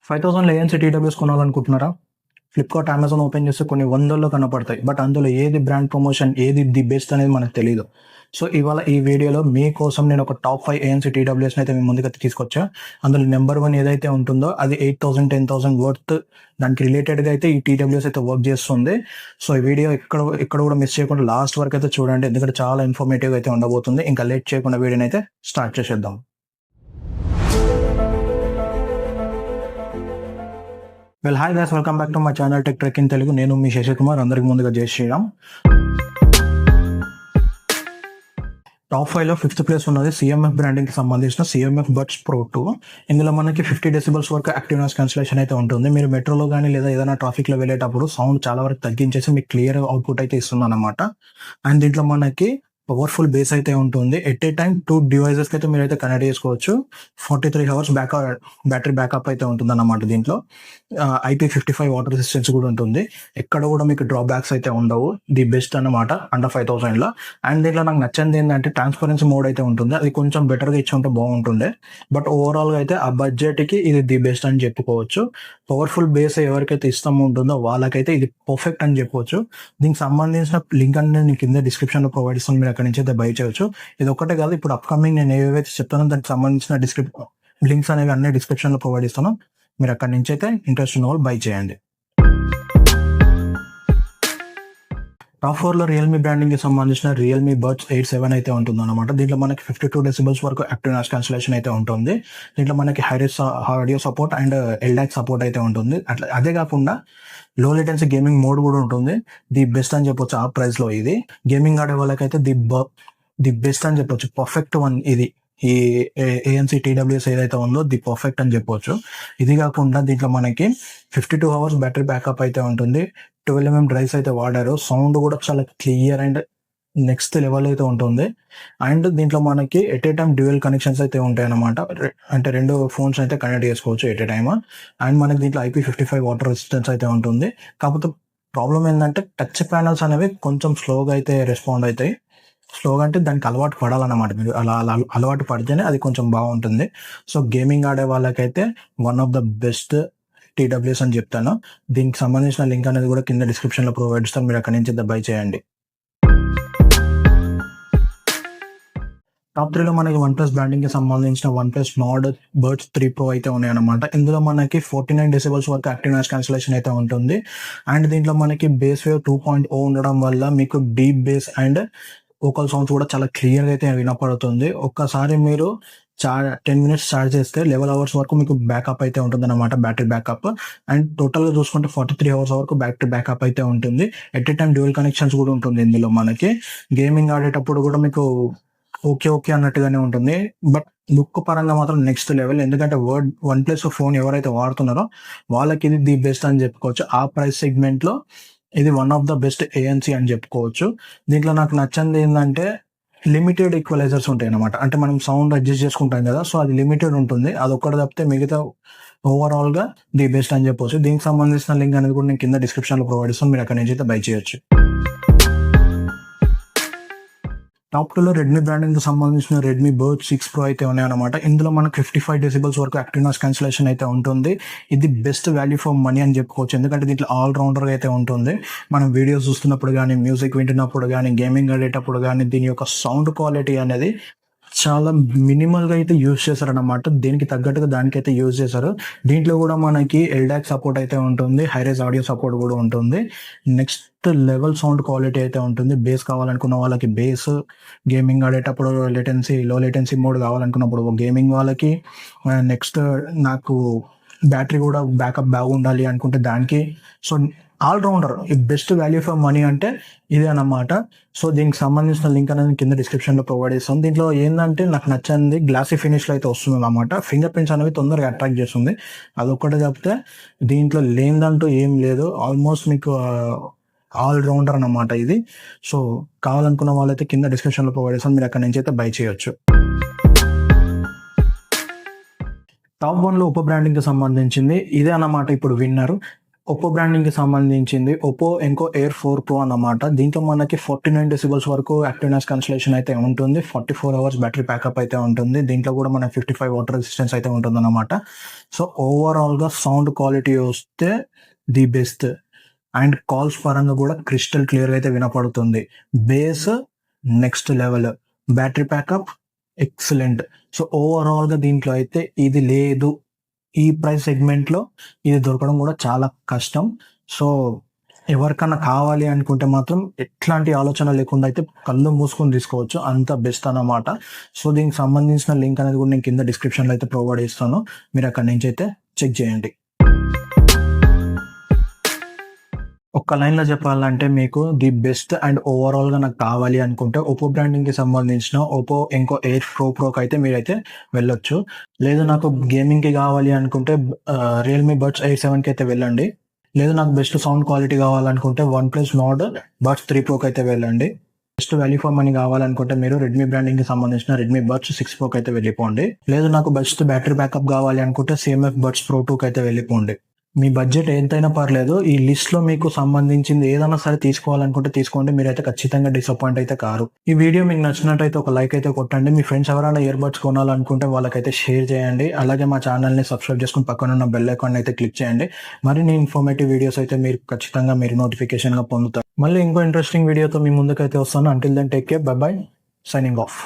5000 ANC TWS కొనాలనుకుంటున్నారా? Flipkart, Amazon open చేస్తే కొన్ని వందల్లో కనపడతాయి. బట్ అందులో ఏది బ్రాండ్ ప్రమోషన్, ఏది ది బెస్ట్ అనేది మనకు తెలీదు. సో, ఇవాళ ఈ వీడియోలో మీకోసం నేను ఒక టాప్ 5 ఏఎన్సీ టీడబ్ల్యూఎస్‌ని అయితే మీ ముందుకైతే తీసుకొచ్చా. అందులో నంబర్ 1 ఏదైతే ఉంటుందో అది 8000, 10,000 వర్త్ దానికి రిలేటెడ్‌గా అయితే ఈ టీడబ్ల్యూఎస్ అయితే వర్క్ చేస్తుంది. సో, ఈ వీడియో ఎక్కడ కూడా మిస్ చేయకుండా లాస్ట్ వరకు అయితే చూడండి. ఎందుకంటే చాలా ఇన్ఫర్మేటివ్‌గా అయితే ఉండబోతుంది. ఇంకా లేట్ చేయకుండా వీడియోని అయితే స్టార్ట్ చేసేద్దాం. Hi guys, welcome back to my channel tech trek in Telugu. నేను మీ శశి కుమార్. అందరికి ముందుగా జై శ్రీరామ్. టాప్ 5లో 5th ప్లేస్ ఉన్నది సిఎంఎఫ్ బ్రాండింగ్కి సంబంధించిన సిఎంఎఫ్ బడ్స్ ప్రో 2. ఇందులో మనకి 50 డెసిబల్స్ వరకు యాక్టివ్ నాయిస్ క్యాన్సిలేషన్ అయితే ఉంటుంది. మీరు మెట్రోలో కానీ లేదా ఏదైనా ట్రాఫిక్లో వెళ్ళేటప్పుడు సౌండ్ చాలా వరకు తగ్గించేసి మీకు క్లియర్ అవుట్పుట్ అయితే ఇస్తుంది అనమాట. అండ్ దీంట్లో మనకి పవర్ఫుల్ బేస్ అయితే ఉంటుంది. ఎట్ ఏ టైం 2 డివైజెస్కి అయితే మీరైతే కనెక్ట్ చేసుకోవచ్చు. 43 అవర్స్ బ్యాటరీ బ్యాకప్ అయితే ఉంటుంది అన్నమాట. దీంట్లో IP55 వాటర్ రెసిస్టెన్స్ కూడా ఉంటుంది. ఎక్కడ కూడా మీకు డ్రాబ్యాక్స్ అయితే ఉండవు. ది బెస్ట్ అన్నమాట అండర్ 5000లో. అండ్ దీంట్లో నాకు నచ్చింది ఏంటంటే ట్రాన్స్పరెన్సీ మోడ్ అయితే ఉంటుంది. అది కొంచెం బెటర్గా ఇచ్చి ఉంటే బాగుంటుండే. బట్ ఓవరాల్గా అయితే ఆ బడ్జెట్కి ఇది ది బెస్ట్ అని చెప్పుకోవచ్చు. పవర్ఫుల్ బేస్ ఎవరికైతే ఇష్టం ఉంటుందో వాళ్ళకైతే ఇది పర్ఫెక్ట్ అని చెప్పవచ్చు. దీనికి సంబంధించిన లింక్ అనేది నేను కింద డిస్క్రిప్షన్లో ప్రొవైడ్ ఇస్తాను. మీరు అక్కడి నుంచి అయితే బై చేయవచ్చు. ఇది ఒక్కటే కాదు, ఇప్పుడు అప్కమింగ్ నేను ఏవైతే చెప్తానో దానికి సంబంధించిన లింక్స్ అనేవి అన్ని డిస్క్రిప్షన్లో ప్రొవైడ్ ఇస్తాను. మీరు అక్కడి నుంచి అయితే ఇంట్రెస్ట్ ఉన్న వాళ్ళు బై చేయండి. టాప్ 4లో రియల్మీ బ్రాండింగ్కి సంబంధించిన రియల్మీ బడ్స్ 8 అయితే ఉంటుంది అనమాట. దీంట్లో మనకి 52 డెసిబల్స్ వరకు యాక్టివ్ నాయిస్ క్యాన్సిలేషన్ అయితే ఉంటుంది. దీంట్లో మనకి high-rise audio support and LDAC support అయితే ఉంటుంది. అదే కాకుండా లో లేటెన్సీ గేమింగ్ మోడ్ కూడా ఉంటుంది. ది బెస్ట్ అని చెప్పొచ్చు ఆ ప్రైస్లో. ఇది గేమింగ్ ఆడే వాళ్ళకైతే ది బెస్ట్ అని చెప్పొచ్చు. పర్ఫెక్ట్ వన్ ఇది. ఈ ఏఎన్సీ టీడబ్ల్యూఎస్ ఏదైతే ఉందో ది పర్ఫెక్ట్ అని చెప్పొచ్చు. ఇది కాకుండా దీంట్లో మనకి 52 అవర్స్ బ్యాటరీ బ్యాకప్ అయితే ఉంటుంది. 12mm డ్రైవ్స్ అయితే వాడారు. సౌండ్ కూడా చాలా క్లియర్ అండ్ నెక్స్ట్ లెవెల్ అయితే ఉంటుంది. అండ్ దీంట్లో మనకి at a time dual connections అయితే ఉంటాయి అన్నమాట. అంటే 2 ఫోన్స్ అయితే కనెక్ట్ చేసుకోవచ్చు ఎట్ ఏ టైమ్. అండ్ మనకి దీంట్లో IP55 వాటర్ రెసిస్టెన్స్ అయితే ఉంటుంది. కాకపోతే ప్రాబ్లం ఏంటంటే టచ్ ప్యానల్స్ అనేవి కొంచెం స్లోగా అయితే రెస్పాండ్ అవుతాయి. స్లోగా అంటే దానికి అలవాటు పడాలన్నమాట. మీరు అలా అలవాటు పడితేనే అది కొంచెం బాగుంటుంది. సో గేమింగ్ ఆడే వాళ్ళకైతే one of the best TWS అని చెప్తాను. దీనికి సంబంధించిన లింక్ అనేది కూడా కింద డిస్క్రిప్షన్లో ప్రొవైడ్ ఇస్తాను. మీరు అక్కడి నుంచి బై చేయండి. టాప్ 3లో మనకి OnePlus బ్రాండింగ్కి సంబంధించిన OnePlus Nord Buds 3 Pro అయితే ఉన్నాయన్నమాట. ఇందులో మనకి 49 డెసిబల్స్ వరకు యాక్టివ్ నాయిస్ క్యాన్సిలేషన్ అయితే ఉంటుంది. అండ్ దీంట్లో మనకి బేస్ వేవ్ 2.0 ఉండడం వల్ల మీకు deep base and vocal sounds కూడా చాలా క్లియర్గా అయితే వినపడుతుంది. ఒక్కసారి మీరు 10 మినిట్స్ ఛార్జ్ చేస్తే 11 అవర్స్ వరకు మీకు బ్యాకప్ అయితే ఉంటుంది అనమాట, బ్యాటరీ బ్యాకప్. అండ్ టోటల్గా చూసుకుంటే 43 అవర్స్ వరకు బ్యాటరీ బ్యాకప్ అయితే ఉంటుంది. At a time dual connections కూడా ఉంటుంది ఇందులో. మనకి గేమింగ్ ఆడేటప్పుడు కూడా మీకు ఓకే అన్నట్టుగానే ఉంటుంది. బట్ లుక్ పరంగా మాత్రం నెక్స్ట్ లెవెల్. ఎందుకంటే OnePlus ఫోన్ ఎవరైతే వాడుతున్నారో వాళ్ళకి ఇది ది బెస్ట్ అని చెప్పుకోవచ్చు. ఆ ప్రైస్ సెగ్మెంట్లో ఇది one of the best ANC అని చెప్పుకోవచ్చు. దీంట్లో నాకు నచ్చింది ఏంటంటే లిమిటెడ్ ఈక్వలైజర్స్ ఉంటాయి అన్నమాట. అంటే మనం సౌండ్ అడ్జస్ట్ చేసుకుంటాం కదా, సో అది లిమిటెడ్ ఉంటుంది. అది ఒక్కటి తప్పితే మిగతా ఓవరాల్గా ది బెస్ట్ అని చెప్పవచ్చు. దీనికి సంబంధించిన లింక్ అనేది కూడా నేను కింద డిస్క్రిప్షన్లో ప్రొవైడ్ ఇస్తాను. మీరు అక్కడి నుంచి అయితే బై చేయొచ్చు. టాప్ 2లో రెడ్మీ బ్రాండింగ్కి సంబంధించిన రెడ్మీ బర్డ్ 6 Pro అయితే ఉన్నాయన్నమాట. ఇందులో మనకు 55 డెసిబల్స్ వరకు యాక్టివ్ నాయిస్ క్యాన్సిలేషన్ అయితే ఉంటుంది. ఇది బెస్ట్ వాల్యూ ఫర్ మనీ అని చెప్పుకోవచ్చు. ఎందుకంటే దీంట్లో ఆల్రౌండర్గా అయితే ఉంటుంది. మనం వీడియోస్ చూస్తున్నప్పుడు కానీ, మ్యూజిక్ వింటున్నప్పుడు కానీ, గేమింగ్ ఆడేటప్పుడు కానీ దీని యొక్క సౌండ్ క్వాలిటీ అనేది చాలా మినిమల్గా అయితే యూజ్ చేశారన్నమాట. దీనికి తగ్గట్టుగా దానికైతే యూజ్ చేశారు. దీంట్లో కూడా మనకి LDAC సపోర్ట్ అయితే ఉంటుంది. హైరేజ్ ఆడియో సపోర్ట్ కూడా ఉంటుంది. నెక్స్ట్ లెవెల్ సౌండ్ క్వాలిటీ అయితే ఉంటుంది. బేస్ కావాలనుకున్న వాళ్ళకి బేస్, గేమింగ్ ఆడేటప్పుడు లో లేటెన్సీ మోడ్ కావాలనుకున్నప్పుడు గేమింగ్ వాళ్ళకి, నెక్స్ట్ నాకు బ్యాటరీ కూడా బ్యాకప్ బాగుండాలి అనుకుంటే దానికి. సో ఆల్రౌండర్ ఈ బెస్ట్ వాల్యూ ఫర్ మనీ అంటే ఇదే అన్నమాట. సో దీనికి సంబంధించిన లింక్ అనేది కింద డిస్క్రిప్షన్లో ప్రొవైడ్ చేస్తాం. దీంట్లో ఏంటంటే నాకు నచ్చింది గ్లాసీ ఫినిష్లో అయితే వస్తుంది అన్నమాట. ఫింగర్ ప్రింట్స్ అనేవి తొందరగా అట్రాక్ట్ చేస్తుంది. అదొక్కటే చెప్తే దీంట్లో లేదంటూ ఏం లేదు. ఆల్మోస్ట్ మీకు ఆల్రౌండర్ అన్నమాట ఇది. సో కావాలనుకున్న వాళ్ళైతే కింద డిస్క్రిప్షన్లో ప్రొవైడ్ చేస్తాం. మీరు అక్కడి నుంచి అయితే బై చేయొచ్చు. టాప్ 1లో ఉప బ్రాండింగ్కి సంబంధించింది ఇదే అన్నమాట ఇప్పుడు విన్నర్. ఒప్పో బ్రాండింగ్కి సంబంధించింది ఒప్పో ఎంకో ఎయిర్ 4 ప్రో అన్నమాట. దీంట్లో మనకి 49 డెసిబల్స్ వరకు యాక్టివ్ నాయిస్ క్యాన్సిలేషన్ అయితే ఉంటుంది. 44 అవర్స్ బ్యాటరీ బ్యాకప్ అయితే ఉంటుంది. దీంట్లో కూడా మనకి 55 వాటర్ రెసిస్టెన్స్ అయితే ఉంటుందన్నమాట. సో ఓవరాల్గా సౌండ్ క్వాలిటీ వస్తే ది బెస్ట్ అండ్ కాల్స్ పరంగా కూడా క్రిస్టల్ క్లియర్గా అయితే వినపడుతుంది. Base next level, battery backup excellent. So ఓవరాల్గా దీంట్లో అయితే ఇది లేదు, ఈ ప్రైస్ సెగ్మెంట్లో ఇది దొరకడం కూడా చాలా కష్టం. సో ఎవరికన్నా కావాలి అనుకుంటే మాత్రం ఎట్లాంటి ఆలోచన లేకుండా అయితే కళ్ళు మూసుకొని తీసుకోవచ్చు, అంత బెస్ట్ అన్నమాట. సో దీనికి సంబంధించిన లింక్ అనేది కూడా నేను కింద డిస్క్రిప్షన్లో అయితే ప్రొవైడ్ చేస్తాను, మీరు అక్కడి నుంచి అయితే చెక్ చేయండి. ఒక్క లైన్లో చెప్పాలంటే మీకు ది బెస్ట్ అండ్ ఓవరాల్గా నాకు కావాలి అనుకుంటే ఒప్పో బ్రాండింగ్కి సంబంధించిన ఒప్పో ఎంకో ఎయిర్ ప్రోకి అయితే మీరైతే వెళ్ళొచ్చు. లేదు నాకు గేమింగ్కి కావాలి అనుకుంటే రియల్మీ బడ్స్ 8 అయితే వెళ్ళండి. లేదు నాకు బెస్ట్ సౌండ్ క్వాలిటీ కావాలనుకుంటే OnePlus Nord బడ్స్ 3 ప్రోకి అయితే వెళ్ళండి. బెస్ట్ వాల్యూ ఫర్ మనీ కావాలనుకుంటే మీరు రెడ్మీ బ్రాండింగ్కి సంబంధించిన రెడ్మీ బడ్స్ 6 ప్రోకి అయితే వెళ్ళిపోండి. లేదు నాకు బెస్ట్ బ్యాటరీ బ్యాకప్ కావాలి అనుకుంటే CMF బడ్స్ Pro 2కి అయితే వెళ్ళిపోండి. మీ బడ్జెట్ ఎంతైనా పర్లేదు, ఈ లిస్ట్లో మీకు సంబంధించింది ఏదైనా సరే తీసుకోవాలనుకుంటే తీసుకోండి, మీరైతే ఖచ్చితంగా డిసప్పాయింట్ అయితే కారు. ఈ వీడియో మీకు నచ్చినట్టయితే ఒక లైక్ అయితే కొట్టండి. మీ ఫ్రెండ్స్ ఎవరైనా ఇయర్ బడ్స్ కొనాలనుకుంటే వాళ్ళకైతే షేర్ చేయండి. అలాగే మా ఛానల్ని సబ్స్క్రైబ్ చేసుకుని పక్కన ఉన్న బెల్ ఐకాన్ అయితే క్లిక్ చేయండి. మరిన్ని ఇన్ఫర్మేటివ్ వీడియోస్ అయితే మీరు ఖచ్చితంగా మీరు నోటిఫికేషన్గా పొందుతారు. మళ్ళీ ఇంకో ఇంట్రెస్టింగ్ వీడియోతో మీ ముందుకైతే వస్తాను. Until then take care, bye bye, signing of.